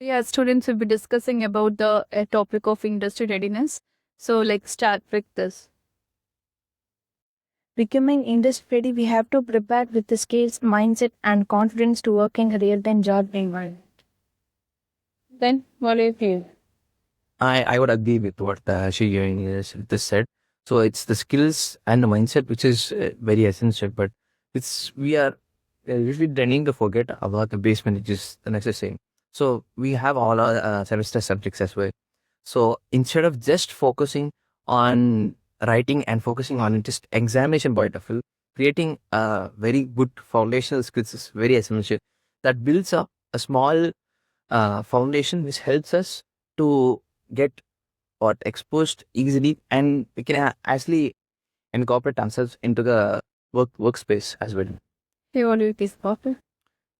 Yeah, students will be discussing about the topic of industry readiness. So, start with this. Becoming industry ready, we have to prepare with the skills, mindset, and confidence to work in a real-time job environment. Then, what do you feel? I would agree with what she this said. So it's the skills and the mindset which is very essential. But it's we are usually tending to forget about the basement, which is the next thing. So we have all our semester subjects as well. So instead of just focusing on writing and focusing on just examination point of view, creating a very good foundational skills is very essential. That builds up a small foundation which helps us to get or exposed easily, and we can actually incorporate ourselves into the workspace as well. Hey, what do you think, Papa?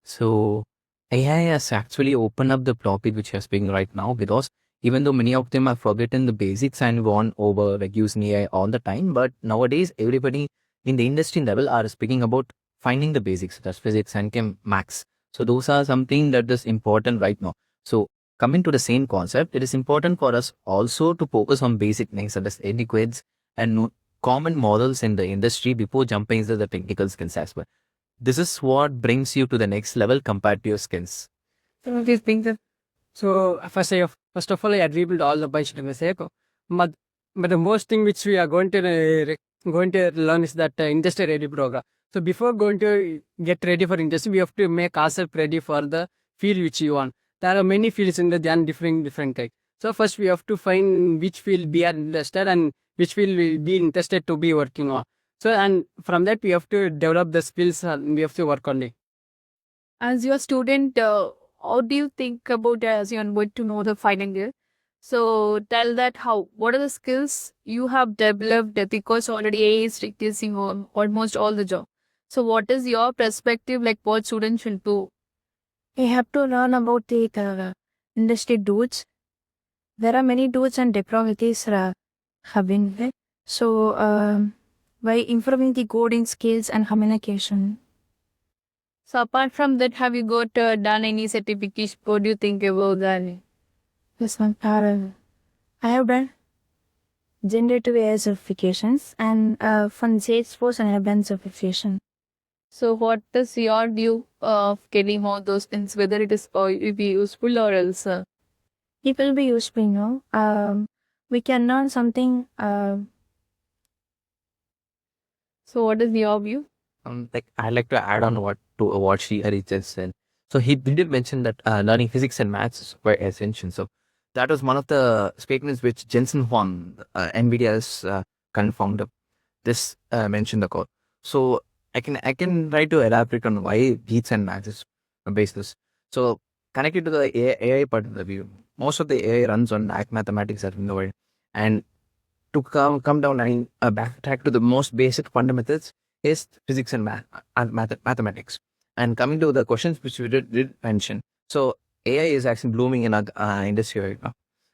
So AI has actually opened up the topic which you're speaking right now, because even though many of them have forgotten the basics and gone over like using AI all the time, but nowadays everybody in the industry level are speaking about finding the basics, that's physics and max. So those are something that is important right now. So coming to the same concept, it is important for us also to focus on basic things such as etiquettes and common models in the industry before jumping into the technical skills as well. This is what brings you to the next level compared to your skills. Some of these things are So first of all, I agree with all the points you say. But, but the most thing which we are going to learn is that industry ready program. So before going to get ready for industry, we have to make ourselves ready for the field which you want. There are many fields in the different types. So first we have to find which field we are interested and which field we be interested to be working on. So and from that we have to develop the skills and we have to work on it. as your student, how do you think about as you're going to know the final year? So tell that how what are the skills you have developed because already AI is replacing almost all the job. So what is your perspective like what students should do? We have to learn about the industry tools. There are many tools and technologies have been there. So, by improving the coding skills and communication. So apart from that, have you got done any certification? What do you think about that? This one, I have done generative AI certifications and from Salesforce and Advanced certification. So what is your view of getting all those things, whether it is will be useful or else? It will be useful, you know. We can learn something. So what is your view? Like I'd like to add on what she just said. So he did mention that learning physics and maths is quite essential. So that was one of the statements which Jensen Huang, NVIDIA's co-founder, this mentioned the code. So I can try to elaborate on why beats and maths is basis. So connected to the AI part of the view, most of the AI runs on mathematics that we know it. And to come down and backtrack to the most basic fundamentals is physics and mathematics. And coming to the questions which we did mention, so AI is actually blooming in our industry right now,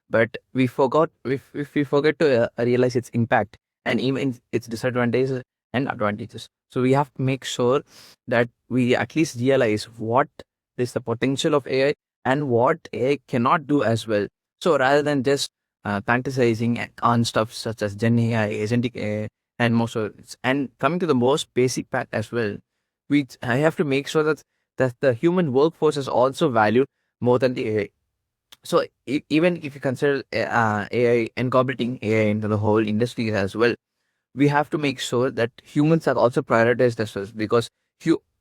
but we forgot if we forget to realize its impact and even its disadvantages and advantages. So we have to make sure that we at least realize what is the potential of AI and what AI cannot do as well. So rather than just fantasizing on stuff such as Gen AI, agentic AI, and most of it. And coming to the most basic part as well, I have to make sure that the human workforce is also valued more than the AI. So even if you consider AI incorporating AI into the whole industry as well, we have to make sure that humans are also prioritized as well, because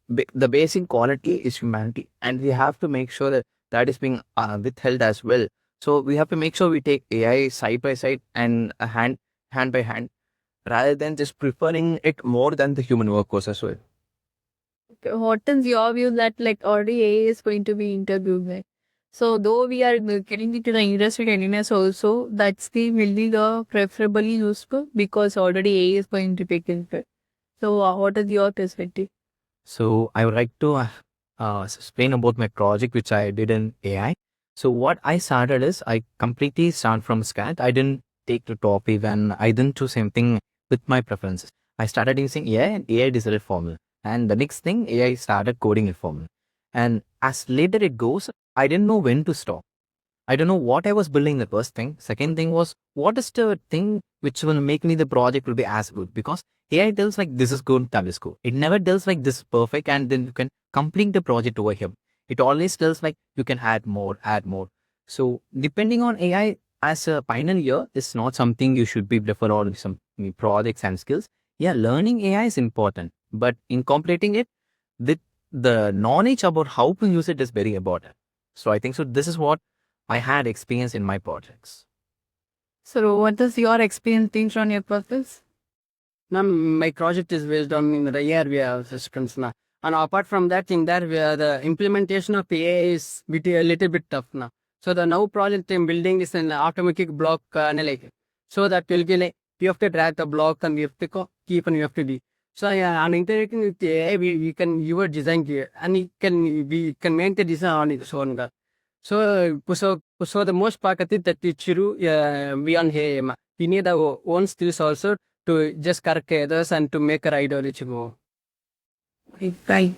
the basic quality is humanity, and we have to make sure that that is being withheld as well. So we have to make sure we take AI side by side and hand by hand, rather than just preferring it more than the human workforce as well. What is your view that already AI is going to be interviewed? Like? So though we are getting into the industry readiness also, that's the really the preferably useful because already AI is going to take it. So what is your perspective? So I would like to explain about my project which I did in AI. So what I started is I completely start from scratch. I didn't take the topic and I didn't choose anything with my preferences. I started using AI and AI decided formula. And the next thing, AI started coding a formula. And as later it goes, I didn't know when to stop. I don't know what I was building the first thing. Second thing was, what is the thing which will make me the project will be as good? Because AI tells like this is good, that is good. It never tells like this is perfect and then you can complete the project over here. It always tells like you can add more, add more. So depending on AI as a final year is not something you should be prefer on some projects and skills. Yeah, learning AI is important, but incorporating it with the knowledge about how to use it is very important. So I think so. This is what I had experience in my projects. So what does your experience think on your purpose? Now, my project is based on the AR systems now. And apart from that thing, that the implementation of AI is a little bit tough now. So the now project I'm building is an automatic block analytic. So that will be like you have to drag the block and you have to keep and you have to be. So on interacting with AI, we can your design here and we can make the design on its own. So the most part of it that it's true beyond him. We need our own skills also to just correct others and to make a right or go. Right.